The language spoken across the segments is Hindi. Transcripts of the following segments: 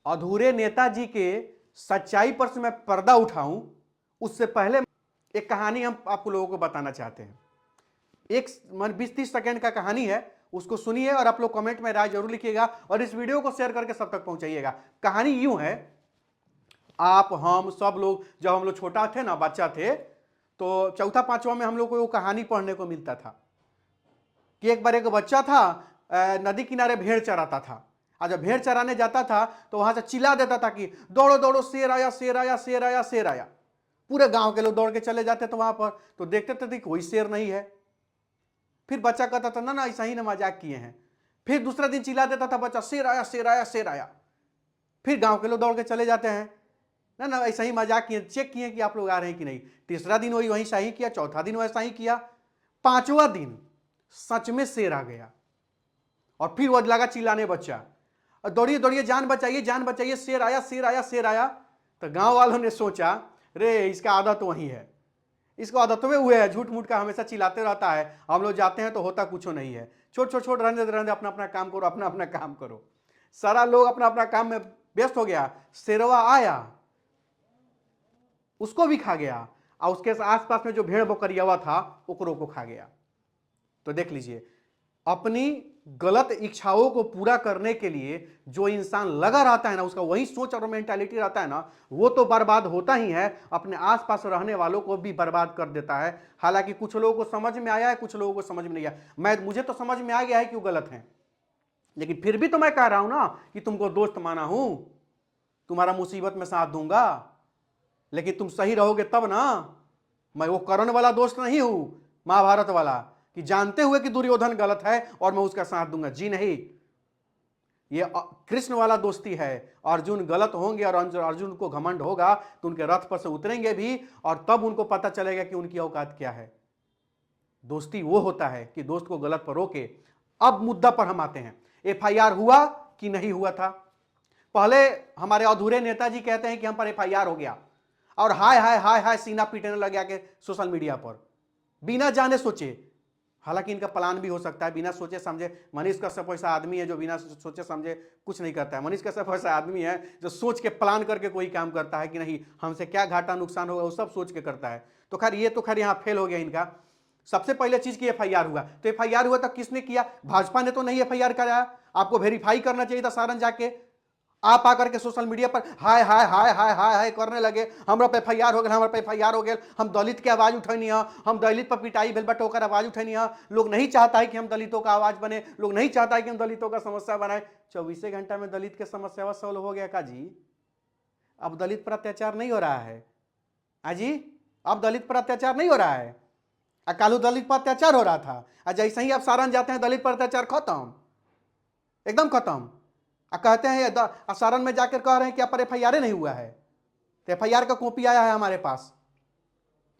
अधूरे नेताजी के सच्चाई पर से मैं पर्दा उठाऊं उससे पहले एक कहानी हम आप लोगों को बताना चाहते हैं। एक 20-30 सेकेंड का कहानी है, उसको सुनिए और आप लोग कमेंट में राय जरूर लिखिएगा और इस वीडियो को शेयर करके सब तक पहुंचाइएगा। कहानी यूं है, आप हम सब लोग जब हम लोग छोटा थे ना, बच्चा थे, तो चौथा पांचवा में हम लोग को वो कहानी पढ़ने को मिलता था कि एक बार एक बच्चा था, नदी किनारे भेड़ चराता था। और जब भेड़ चराने जाता था तो वहां से चिल्ला देता था कि दौड़ो दौड़ो, शेर आया शेर आया शेर आया शेर आया। पूरे गांव के लोग दौड़ के चले जाते थे वहां पर, तो देखते थे कोई शेर नहीं है। फिर बच्चा कहता था ना ना ऐसा ही ना मजाक किए हैं। फिर दूसरा दिन चिल्ला देता था बच्चा, शेर आया शेर आया शेर आया। फिर गांव के लोग दौड़ के चले जाते हैं, ना ना ऐसा ही मजाक किए, चेक किए कि आप लोग आ रहे हैं कि नहीं। तीसरा दिन वही सही किया, चौथा दिन वैसा ही किया, पांचवा दिन सच में शेर आ गया और फिर वो लगा चिल्लाने बच्चा, दौड़िए दौड़िए जान बचाइए, शेर आया शेर आया शेर आया। तो गांव वालों ने सोचा, रे इसका आदत वही है, इसको आदत में हुए है, झूठ मूठ का हमेशा चिल्लाते रहता है, हम लोग जाते हैं तो होता कुछ नहीं है, छोड़ रहने अपना अपना काम करो, अपना अपना काम करो। सारा लोग अपना अपना काम में व्यस्त हो गया। शेरवा आया, उसको भी खा गया और उसके आसपास में जो भेड़ बकरियावा था ओकरों को खा गया। तो देख लीजिए, अपनी गलत इच्छाओं को पूरा करने के लिए जो इंसान लगा रहता है ना, उसका वही सोच और मेंटालिटी रहता है ना, वो तो बर्बाद होता ही है, अपने आसपास रहने वालों को भी बर्बाद कर देता है। हालांकि कुछ लोगों को समझ में आया है, कुछ लोगों को समझ में नहीं आया। मुझे तो समझ में आ गया है कि वो गलत है, लेकिन फिर भी तो मैं कह रहा हूं ना कि तुमको दोस्त माना हूं, तुम्हारा मुसीबत में साथ दूंगा, लेकिन तुम सही रहोगे तब ना। मैं वो कर्ण वाला दोस्त नहीं हूं, महाभारत वाला, कि जानते हुए कि दुर्योधन गलत है और मैं उसका साथ दूंगा, जी नहीं। ये कृष्ण वाला दोस्ती है। अर्जुन गलत होंगे और अर्जुन को घमंड होगा तो उनके रथ पर से उतरेंगे भी और तब उनको पता चलेगा कि उनकी औकात क्या है। दोस्ती वो होता है कि दोस्त को गलत पर रोके। अब मुद्दा पर हम आते हैं, एफआईआर हुआ कि नहीं हुआ था। पहले हमारे अधूरे नेताजी कहते हैं कि हम पर एफआईआर हो गया और हाय हाय हाय हाय सीना पीटने लग गया के सोशल मीडिया पर, बिना जाने सोचे। हालांकि इनका प्लान भी हो सकता है, बिना सोचे समझे। मनीष कश्यप ऐसा आदमी है जो बिना सोचे समझे कुछ नहीं करता है। मनीष कश्यप ऐसा आदमी है जो सोच के प्लान करके कोई काम करता है कि नहीं हमसे क्या घाटा नुकसान होगा, वो सब सोच के करता है। तो खैर ये तो खैर यहाँ फेल हो गया इनका। सबसे पहले चीज की एफआईआर हुआ, तो एफआईआर हुआ तो किसने किया? भाजपा ने तो नहीं एफआईआर कराया। आपको वेरीफाई करना चाहिए था सारण जाके। आप आकर के सोशल मीडिया पर हाय हाय हाय हाय हाय हाय करने लगे, हमरा पे एफआईआर हो गया, हमरा पे एफआईआर हो गया, हम दलित की आवाज उठैनी है, हम दलित पर पिटाई भेल बट होकर आवाज उठैनी है। लोग नहीं चाहता है कि हम दलितों का आवाज बने, लोग नहीं चाहता है कि हम दलितों का समस्या बनाए। 24 घंटा में दलित के समस्या सॉल्व हो गया का जी? अब दलित पर अत्याचार नहीं हो रहा है अजी, अब दलित पर अत्याचार नहीं हो रहा है। कालू दलित पर अत्याचार हो रहा था, जैसे ही आप सारण जाते हैं दलित पर अत्याचार खत्म, एकदम खत्म। कहते हैं सारण में जाकर कह रहे हैं कि आप पर एफआईआर नहीं हुआ है। तो एफआईआर का कॉपी आया है हमारे पास,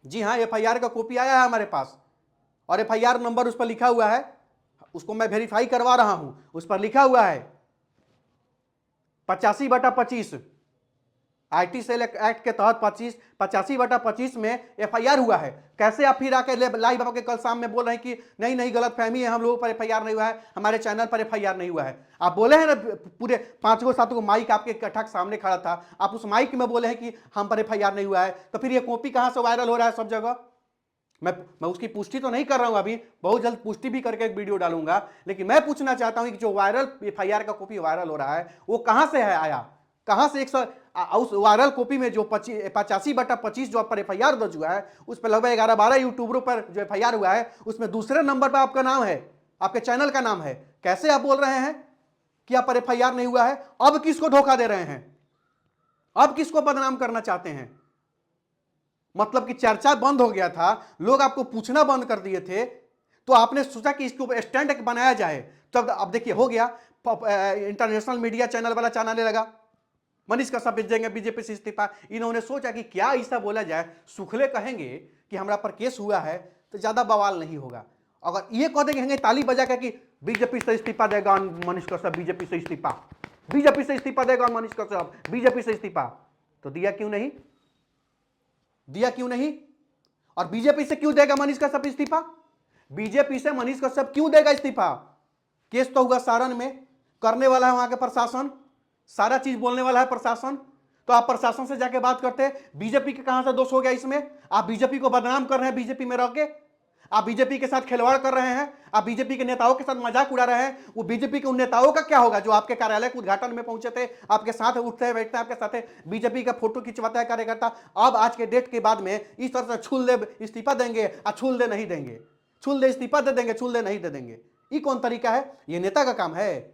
जी हाँ एफआईआर का कॉपी आया है हमारे पास और एफआईआर नंबर उस पर लिखा हुआ है, उसको मैं वेरीफाई करवा रहा हूं। उस पर लिखा हुआ है 85/25 आईटी सेल एक्ट के तहत 85/25 में एफआईआर हुआ है। कैसे आप फिर आके लाइव आके कल शाम में बोल रहे हैं कि नहीं नहीं गलत फहमी है, हम लोगों पर एफआईआर नहीं हुआ है, हमारे चैनल पर एफआईआर नहीं हुआ है। आप बोले हैं ना, पूरे 5-7 माइक आपके कटक सामने खड़ा था, आप उस माइक में बोले हैं कि हम पर एफआईआर नहीं हुआ है, तो फिर ये कॉपी कहां से वायरल हो रहा है सब जगह? मैं उसकी पुष्टि तो नहीं कर रहा हूं, अभी बहुत जल्द पुष्टि भी करके एक वीडियो डालूंगा। लेकिन मैं पूछना चाहता हूं कि जो वायरल एफआईआर का कॉपी वायरल हो रहा है वो कहां से है आया, कहां से? उस वायरल कॉपी में जो 85/25 जो आप पर एफआईआर दर्ज हुआ है, उस पर लगभग 11-12 यूट्यूबरों पर जो एफआईआर हुआ है उसमें दूसरे नंबर पर आपका नाम है, आपके चैनल का नाम है। कैसे आप बोल रहे हैं कि आप पर एफआईआर नहीं हुआ है? अब किसको धोखा दे रहे हैं? अब किसको बदनाम करना चाहते हैं? मतलब कि चर्चा बंद हो गया था, लोग आपको पूछना बंद कर दिए थे, तो आपने सोचा कि इसके ऊपर स्टैंड बनाया जाए। तो अब देखिए हो गया, इंटरनेशनल मीडिया चैनल वाला चैनल लगा, मनीष कश्यप भेज देंगे बीजेपी से इस्तीफा। इन्होंने सोचा कि क्या ऐसा बोला जाए, सुखले कहेंगे कि हमरा पर केस हुआ है तो ज्यादा बवाल नहीं होगा। अगर ये कह देंगे ताली बजा के कि बीजेपी से इस्तीफा देगा मनीष कश्यप, बीजेपी से इस्तीफा, बीजेपी से इस्तीफा देगा मनीष कश्यप, बीजेपी से इस्तीफा, तो दिया क्यों नहीं? दिया क्यों नहीं? और बीजेपी से क्यों देगा मनीष कश्यप इस्तीफा? बीजेपी से मनीष कश्यप क्यों देगा इस्तीफा? केस तो हुआ सारण में, करने वाला है वहां के प्रशासन, सारा चीज बोलने वाला है प्रशासन, तो आप प्रशासन से जाके बात करते हैं। बीजेपी के कहां से दोष हो गया इसमें? आप बीजेपी को बदनाम कर रहे हैं, बीजेपी में रह के आप बीजेपी के साथ खिलवाड़ कर रहे हैं, आप बीजेपी के नेताओं के साथ मजाक उड़ा रहे हैं। वो बीजेपी के उन नेताओं का क्या होगा जो आपके कार्यालय के उद्घाटन में पहुंचे थे, आपके साथ उठते हैं, बैठते हैं, आपके साथ बीजेपी का फोटो खिंचवाता है कार्यकर्ता। अब आज के डेट के बाद में इस तरह से छूल दे इस्तीफा देंगे और छूल दे नहीं देंगे, छूल दे इस्तीफा दे देंगे, छूल दे नहीं दे देंगे। ये कौन तरीका है? ये नेता का काम है,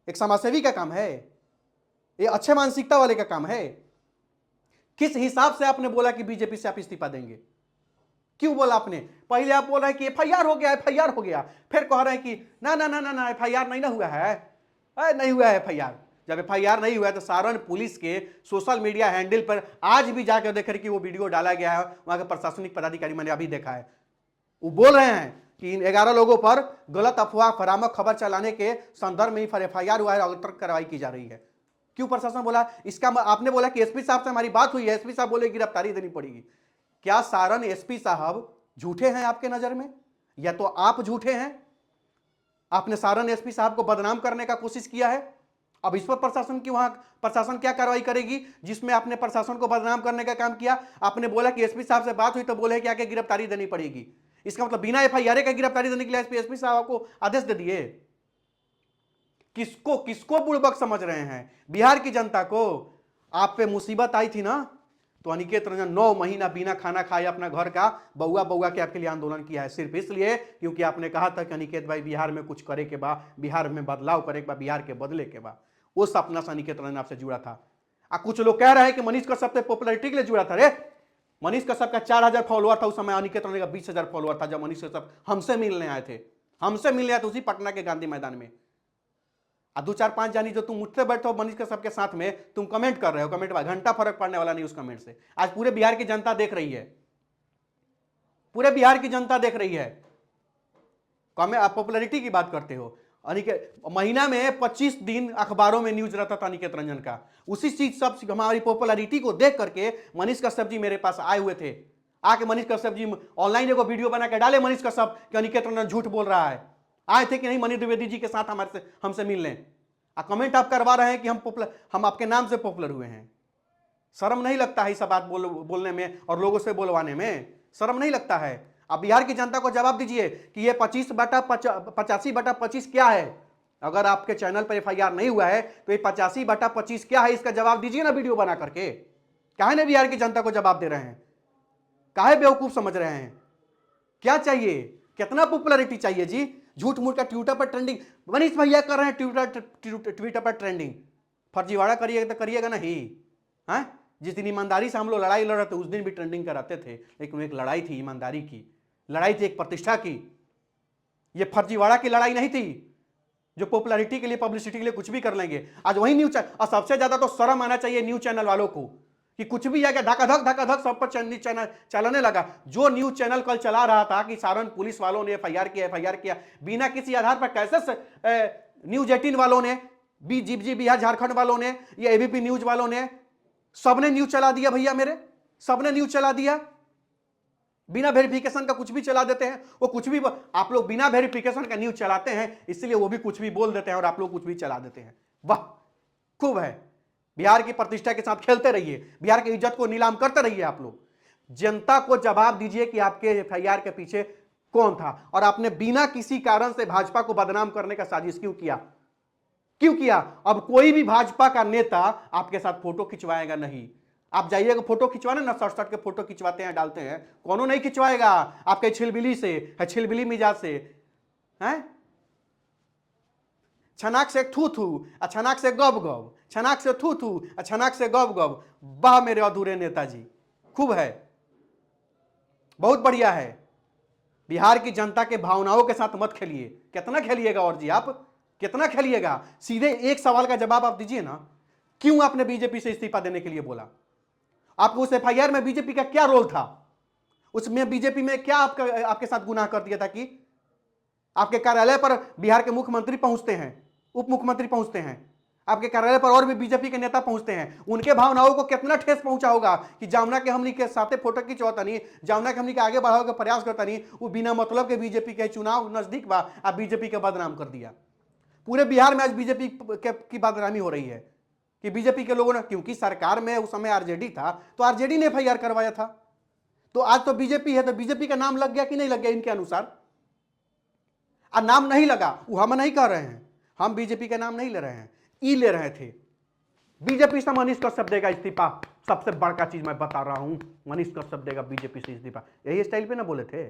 एक समाजसेवी का काम है, ये अच्छे मानसिकता वाले का काम है। किस हिसाब से आपने बोला कि बीजेपी से आप इस्तीफा देंगे? क्यों बोला आपने? पहले आप बोल रहे हैं कि एफआईआर हो गया, एफआईआर हो गया, फिर कह रहे हैं कि ना ना ना ना ना एफआईआर नहीं ना हुआ है, नहीं हुआ है एफआईआर। जब एफआईआर नहीं हुआ है तो सारण पुलिस के सोशल मीडिया हैंडल पर आज भी जाकर देख रहे कि वो वीडियो डाला गया है, वहां के प्रशासनिक पदाधिकारी मैंने अभी देखा है, वो बोल रहे हैं कि इन 11 लोगों पर गलत अफवाह भ्रामक खबर चलाने के संदर्भ में एफआईआर हुआ है और तक कार्रवाई की जा रही है। क्यों प्रशासन बोला? इसका आपने बोला कि एसपी साहब से हमारी बात हुई है, एसपी साहब बोले गिरफ्तारी देनी पड़ेगी। क्या सारण एसपी साहब झूठे हैं आपके नजर में, या तो आप झूठे हैं? आपने सारण एसपी साहब को बदनाम करने का कोशिश किया है। अब इस पर प्रशासन क्या कार्रवाई करेगी जिसमें आपने प्रशासन को बदनाम करने का काम किया? आपने बोला कि एसपी साहब से बात हुई तो बोले कि आके गिरफ्तारी देनी पड़ेगी। इसका मतलब बिना एफआईआर का गिरफ्तारी देने के लिए एसपी साहब को आदेश दे दिए। किसको किसको बुड़बक समझ रहे हैं? बिहार की जनता को। आप पे मुसीबत आई थी ना, तो अनिकेत रंजन 9 महीना बिना खाना खाए अपना घर का बउआ बउआ के आपके लिए आंदोलन किया है, सिर्फ इसलिए क्योंकि आपने कहा था कि अनिकेत भाई बिहार में कुछ करे के बाद, बिहार में बदलाव करे के बाद, बिहार के बदले के बाद। वो सपना से अनिकेत रंजन आपसे जुड़ा था। कुछ लोग कह रहे हैं कि मनीष कश्यप से पॉपुलरिटी के लिए जुड़ा था। रे मनीष कश्यप का 4000 फॉलोअर था उस समय, अनिकेत रंजन का 20,000 फॉलोअर था जब मनीष कश्यप हमसे मिलने आए थे, उसी पटना के गांधी मैदान में। 2-4-5 जानी जो तुम उठते बैठे हो मनीष के सबके साथ में, तुम कमेंट कर रहे हो, कमेंट में घंटा फर्क पड़ने वाला नहीं उस कमेंट से। आज पूरे बिहार की जनता देख रही है, पूरे बिहार की जनता देख रही है। आप पॉपुलैरिटी की बात करते हो। अनिकेत महीना में 25 दिन अखबारों में न्यूज रहता था अनिकेत रंजन का। उसी चीज सब हमारी पॉपुलैरिटी को देख करके मनीष कश्यप जी मेरे पास आए हुए थे। आके मनीष कश्यप जी ऑनलाइन एगो वीडियो बना के डाले मनीष कश्यप कि अनिकेत रंजन झूठ बोल रहा है। आए थे कि नहीं मनीष द्विवेदी जी के साथ हमसे मिल लें। कमेंट आप करवा रहे हैं कि हम आपके नाम से पॉपुलर हुए हैं। शर्म नहीं लगता है ये सब बात बोलने में और लोगों से बोलवाने में? शर्म नहीं लगता है? अब बिहार की जनता को जवाब दीजिए कि ये 85/25 क्या है। अगर आपके चैनल पर एफआईआर नहीं हुआ है तो ये 85/25 क्या है, इसका जवाब दीजिए ना वीडियो बना करके। काहे ने बिहार की जनता को जवाब दे रहे हैं? काहे बेवकूफ समझ रहे हैं? क्या चाहिए? कितना पॉपुलैरिटी चाहिए जी? झूठ मूठ का ट्विटर पर ट्रेंडिंग मनीष भैया कर रहे हैं, ट्विटर पर ट्रेंडिंग। फर्जीवाड़ा करिएगा तो करिएगा नहीं। हाँ, जिस दिन ईमानदारी से हम लोग लड़ाई लड़ रहे थे उस दिन भी ट्रेंडिंग कराते थे, लेकिन एक लड़ाई थी ईमानदारी की, लड़ाई थी एक प्रतिष्ठा की। ये फर्जीवाड़ा की लड़ाई नहीं थी जो पॉपुलैरिटी के लिए, पब्लिसिटी के लिए कुछ भी कर लेंगे। आज वही न्यूज चैनल, और सबसे ज्यादा तो शर्म आना चाहिए न्यूज चैनल वालों को कि कुछ भी आके धकाधक सब पर चैनल चलाने लगा। जो न्यूज चैनल कल चला रहा था कि सारण पुलिस वालों ने एफआईआर किया बिना किसी आधार पर, कैसे न्यूज 18 वालों ने, बीजीपी बिहार झारखंड वालों ने, या एबीपी न्यूज वालों ने, सबने न्यूज चला दिया भैया मेरे, सबने न्यूज चला दिया। बिना वेरिफिकेशन का कुछ भी चला देते हैं। वो कुछ भी, आप लोग बिना वेरिफिकेशन का न्यूज चलाते हैं इसलिए वो भी कुछ भी बोल देते हैं और आप लोग कुछ भी चला देते हैं। वाह, खूब है। बिहार की प्रतिष्ठा के साथ खेलते रहिए, बिहार की इज्जत को नीलाम करते रहिए। आप लोग जनता को जवाब दीजिए कि आपके एफआईआर के पीछे कौन था, और आपने बिना किसी कारण से भाजपा को बदनाम करने का साजिश क्यों किया? अब कोई भी भाजपा का नेता आपके साथ फोटो खिंचवाएगा नहीं। आप जाइएगा फोटो खिंचवाने ना, सट के फोटो खिंचवाते हैं, डालते हैं, कोनो नहीं खिंचवाएगा आपके छिलबिली से, छिलबिली मिजाज से हैं। छनाक से थू थू, छनाक से गब, छनाक से थू थू, छनाक से गब। वाह मेरे अधूरे नेताजी, खूब है, बहुत बढ़िया है। बिहार की जनता के भावनाओं के साथ मत खेलिए। कितना खेलिएगा और जी, आप कितना खेलिएगा? सीधे एक सवाल का जवाब आप दीजिए ना, क्यों आपने बीजेपी से इस्तीफा देने के लिए बोला? आपको उस एफआईआर में बीजेपी का क्या रोल था? उसमें बीजेपी में क्या आपके साथ गुनाह कर दिया था कि आपके कार्यालय पर बिहार के मुख्यमंत्री पहुंचते हैं, उप मुख्यमंत्री पहुंचते हैं, आपके कार्यालय पर और भी बीजेपी के नेता पहुंचते हैं। उनके भावनाओं को कितना ठेस पहुंचा होगा कि जामुना के हमनी के साथे फोटो खिंचवाता नहीं, जामुना के हमनी के आगे बढ़ावे के प्रयास करता नहीं, वो बिना मतलब के बीजेपी के चुनाव नजदीक बा, आप बीजेपी के बदनाम कर दिया। पूरे बिहार में आज बीजेपी की बदनामी हो रही है। कि बीजेपी के लोगों ने, क्योंकि सरकार में उस समय आरजेडी था तो आरजेडी ने एफआईआर करवाया था। तो आज तो बीजेपी है तो बीजेपी का नाम लग गया कि नहीं लग गया इनके अनुसार? और नाम नहीं लगा वो हम नहीं कह रहे हैं, हम बीजेपी का नाम नहीं ले रहे हैं, ई ले रहे थे। बीजेपी से मनीष कश्यप देगा इस्तीफा, सबसे बड़का चीज मैं बता रहा हूं, मनीष कश्यप देगा बीजेपी से इस्तीफा। यही स्टाइल पे ना बोले थे?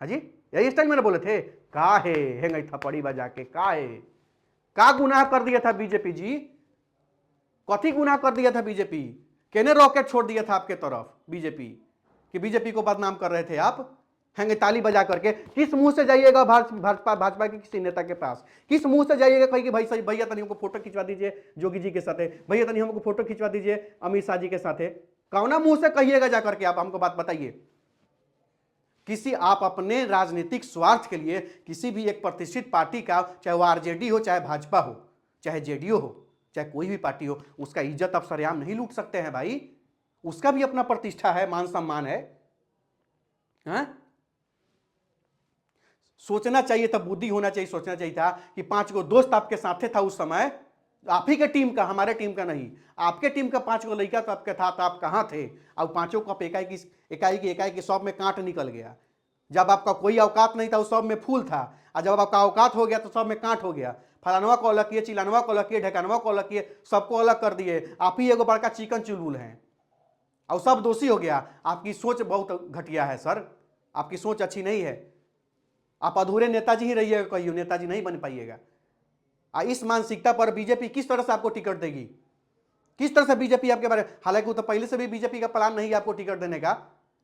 हाँ जी, यही स्टाइल में ना बोले थे? का है हेंगे थपड़ी बजा के, का है, का गुनाह कर दिया था बीजेपी जी? कथी गुनाह कर दिया था बीजेपी? केने रॉकेट छोड़ दिया था आपके तरफ बीजेपी, कि बीजेपी को बदनाम कर रहे थे आप? हैंगे ताली बजा करके। किस मुंह से जाइएगा भाजपा के किसी नेता के पास, किस मुंह से जाइएगा कहीं कि भाई सही भैया तनी हमको फोटो खिंचवा दीजिए जोगी जी के साथ, भैया तनी हमको फोटो खिंचवा दीजिए अमित शाह जी के साथ? कौना मुंह से कहिएगा जाकर के? आप हमको बात बताइए। किसी आप अपने राजनीतिक स्वार्थ के लिए किसी भी एक प्रतिष्ठित पार्टी का, चाहे वो आरजेडी हो, चाहे भाजपा हो, चाहे जेडीयू हो, चाहे कोई भी पार्टी हो, उसका इज्जत आप सरेआम नहीं लूट सकते हैं भाई। उसका भी अपना प्रतिष्ठा है, मान सम्मान है, हाँ? सोचना चाहिए था, बुद्धि होना चाहिए, सोचना चाहिए था कि 5 गो दोस्त आपके साथे था उस समय, आप ही के टीम का, हमारे टीम का नहीं, आपके टीम का 5 गो लड़का तो आपके था, तो आप कहां थे? अब 5 को एकाएक सब में कांट निकल गया। जब आपका कोई औकात नहीं था उस सब में फूल था, और जब आपका औकात हो गया तो सब में कांट हो गया। फलानवा को अलग किए, चिलानवा को अलग किए, ढकानवा को अलग किए, सबको अलग कर दिए। आप ही एगो बड़का चिकन चुलबुल हैं और सब दोषी हो गया। आपकी सोच बहुत घटिया है सर, आपकी सोच अच्छी नहीं है। आप अधूरे नेताजी ही रहिएगा, कहिए नेताजी नहीं बन पाइएगा। इस मानसिकता पर बीजेपी किस तरह से आपको टिकट देगी? किस तरह से बीजेपी आपके बारे, हालांकि वो तो पहले से भी बीजेपी का प्लान नहीं है आपको टिकट देने का,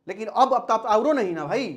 लेकिन अब तो आप औरो नहीं ना भाई।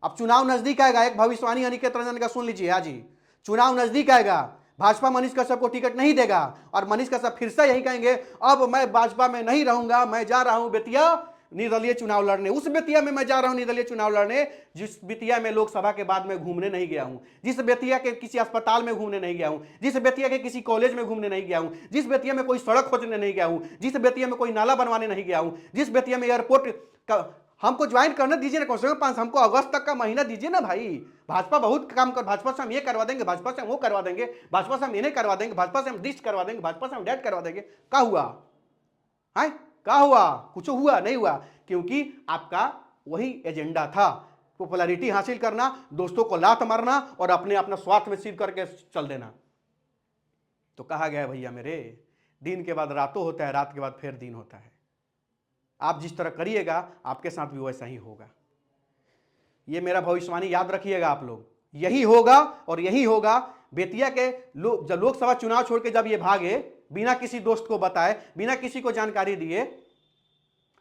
अब चुनाव नजदीक आएगा, एक भविष्यवाणी अनिकेत रंजन का सुन लीजिए आज ही, चुनाव नजदीक आएगा, भाजपा मनीष कश्यप को टिकट नहीं देगा और मनीष कश्यप फिर से यही कहेंगे अब मैं भाजपा में नहीं रहूंगा, मैं जा रहा हूं बेतिया निर्दलीय चुनाव लड़ने। उस बेतिया में मैं जा रहा हूं निर्दलीय चुनाव लड़ने जिस बेतिया में लोकसभा के बाद में घूमने नहीं गया हूं, जिस बेतिया के किसी अस्पताल में घूमने नहीं गया हूं, जिस बेतिया के किसी कॉलेज में घूमने नहीं गया हूं, जिस बेतिया में कोई सड़क खोजने नहीं गया हूं, जिस बेतिया में कोई नाला बनवाने नहीं गया हूं, जिस बेतिया में एयरपोर्ट का हमको ज्वाइन करने दीजिए ना, कम से कम 5 हमको अगस्त तक का महीना दीजिए ना भाई। भाजपा बहुत काम कर, भाजपा से हम ये करवा देंगे, भाजपा से हम वो करवा देंगे, भाजपा से हम ये नहीं करवा देंगे, भाजपा से हम दिश करवा देंगे, भाजपा से हम डेट करवा देंगे। क्या हुआ है? क्या हुआ? कुछ हुआ नहीं हुआ, क्योंकि आपका वही एजेंडा था, पॉपुलैरिटी हासिल करना, दोस्तों को लात मारना और अपने अपना स्वार्थ में सिर करके चल देना। तो कहा गया भैया मेरे, दिन के बाद रातों होता है, रात के बाद फिर दिन होता है। आप जिस तरह करिएगा आपके साथ भी वैसा ही होगा। ये मेरा भविष्यवाणी याद रखिएगा आप लोग, यही होगा और यही होगा। बेतिया के लोग जब लोकसभा चुनाव छोड़ के जब ये भागे, बिना किसी दोस्त को बताए, बिना किसी को जानकारी दिए,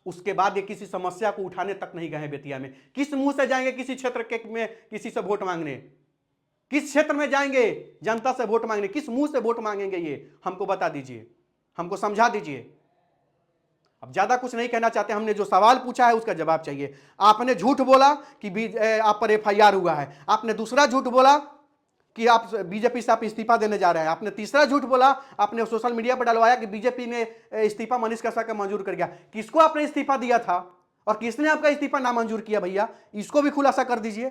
उसके बाद ये किसी समस्या को उठाने तक नहीं गए बेतिया में। किस मुंह से जाएंगे किसी क्षेत्र के में किसी से वोट मांगने? किस क्षेत्र में जाएंगे जनता से वोट मांगने? किस मुंह से वोट मांगेंगे? ये हमको बता दीजिए, हमको समझा दीजिए। अब ज्यादा कुछ नहीं कहना चाहते, हमने जो सवाल पूछा है उसका जवाब चाहिए। आपने झूठ बोला कि आप पर एफआईआर हुआ है, आपने दूसरा झूठ बोला कि आप बीजेपी से आप इस्तीफा देने जा रहे हैं, आपने तीसरा झूठ बोला, आपने सोशल मीडिया पर डलवाया कि बीजेपी ने इस्तीफा मनीष कश्यप का मंजूर कर दिया। किसको आपने इस्तीफा दिया था और किसने आपका इस्तीफा नामंजूर किया भैया? इसको भी खुलासा कर दीजिए।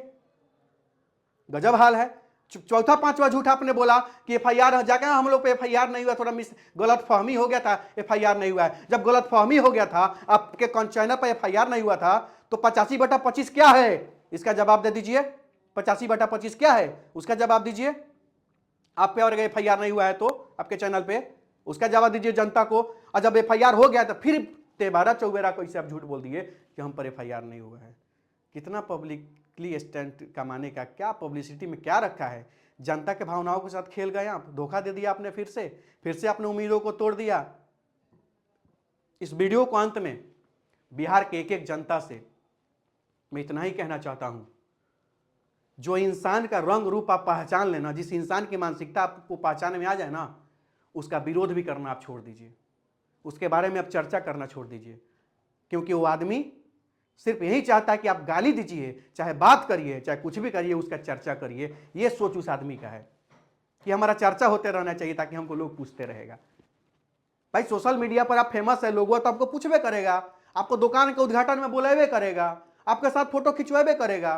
गजब हाल है। चौथा पांचवा झूठ आपने बोला कि एफआईआर जाकर हम लोग पे एफआईआर नहीं हुआ, थोड़ा गलत फहमी हो गया था, एफआईआर नहीं हुआ है। जब गलत फहमी हो गया था, आपके चैनल पर एफआईआर नहीं हुआ था, तो 85/25 क्या है? इसका जवाब दे दीजिए। 85/25 क्या है उसका जवाब दीजिए। आप पे और एफआईआर नहीं हुआ है तो आपके चैनल पे उसका जवाब दीजिए जनता को। और जब एफआईआर हो गया तो फिर तेबारा चौबेरा कैसे आप झूठ बोल दिए कि हम पर एफआईआर नहीं हुआ है। कितना पब्लिकली स्टैंड कमाने का, क्या पब्लिसिटी में क्या रखा है? जनता के भावनाओं के साथ खेल गए आप, धोखा दे दिया आपने, फिर से अपने उम्मीदों को तोड़ दिया। इस वीडियो को अंत में बिहार के एक एक जनता से मैं इतना ही कहना चाहता हूं, जो इंसान का रंग रूप आप पहचान लेना, जिस इंसान की मानसिकता आपको पहचान में आ जाए ना, उसका विरोध भी करना आप छोड़ दीजिए, उसके बारे में आप चर्चा करना छोड़ दीजिए। क्योंकि वो आदमी सिर्फ यही चाहता है कि आप गाली दीजिए, चाहे बात करिए, चाहे कुछ भी करिए, उसका चर्चा करिए। ये सोच उस आदमी का है कि हमारा चर्चा होते रहना चाहिए ताकि हमको लोग पूछते रहेगा। भाई सोशल मीडिया पर आप फेमस है, लोगों तो आपको पूछबे करेगा, आपको दुकान के उद्घाटन में बुलावे करेगा, आपके साथ फोटो खिंचवावे करेगा।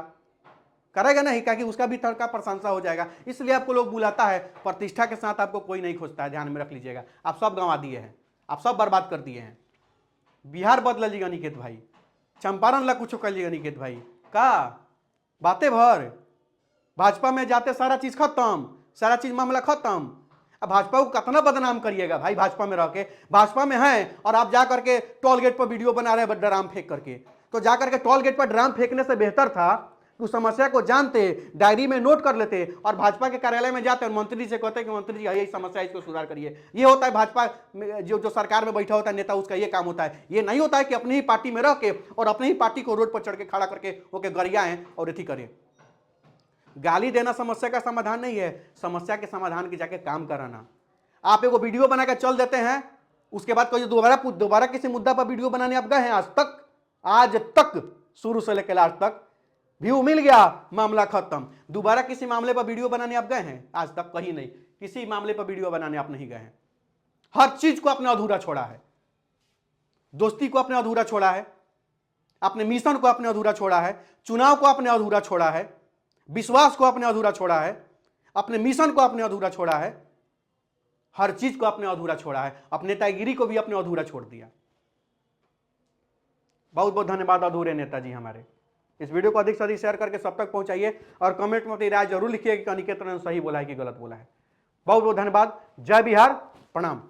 करेगा नहीं, क्या कि उसका भी तड़का प्रशंसा हो जाएगा। इसलिए आपको लोग बुलाता है, प्रतिष्ठा के साथ आपको कोई नहीं खोजता है, ध्यान में रख लीजिएगा। आप सब गंवा दिए हैं, आप सब बर्बाद कर दिए हैं। बिहार बदल लीजिएगा निकेत भाई, चंपारण ला कुछ कर लीजिएगा निकेत भाई, का बातें भर। भाजपा में जाते सारा चीज खत्म, सारा चीज मामला खत्म। अब भाजपा को कितना बदनाम करिएगा भाई, भाजपा में रह के, भाजपा में हैं और आप जा करके टोल गेट पर वीडियो बना रहे हैं ड्राम फेंक करके। तो जा करके टोल गेट पर ड्राम फेंकने से बेहतर था कि उस समस्या को जानते, डायरी में नोट कर लेते और भाजपा के कार्यालय में जाते और मंत्री से कहते कि मंत्री जी यही समस्या है, इसको सुधार करिए। ये होता है भाजपा जो सरकार में बैठा होता है नेता, उसका ये काम होता है। ये नहीं होता है कि अपनी ही पार्टी में रह के और अपनी ही पार्टी को रोड पर चढ़ के खड़ा करके ओके गरियाएं और एथी करें। गाली देना समस्या का समाधान नहीं है, समस्या के समाधान की जाके काम कराना। आप एक वीडियो बनाकर चल देते हैं, उसके बाद कोई दोबारा किसी मुद्दा पर वीडियो बनाने आप गए हैं? आज तक शुरू से लेकर लास्ट तक व्यू मिल गया, मामला खत्म। दोबारा किसी मामले पर वीडियो बनाने आप गए हैं? आज तक कहीं नहीं, किसी मामले पर वीडियो बनाने आप नहीं गए हैं। हर चीज को आपने अधूरा छोड़ा है, दोस्ती को आपने अधूरा छोड़ा है, अपने मिशन को आपने अधूरा छोड़ा है, चुनाव को आपने अधूरा छोड़ा है, विश्वास को आपने अधूरा छोड़ा है, अपने मिशन को आपने अधूरा छोड़ा है, हर चीज को आपने अधूरा छोड़ा है, अपने नेतागिरी को भी आपने अधूरा छोड़ दिया। बहुत बहुत धन्यवाद अधूरे नेताजी हमारे। इस वीडियो को अधिक से अधिक शेयर करके सब तक पहुंचाइए और कमेंट में अपनी राय जरूर लिखिए कि अनिकेत ने सही बोला है कि गलत बोला है। बहुत बहुत धन्यवाद। जय बिहार, प्रणाम।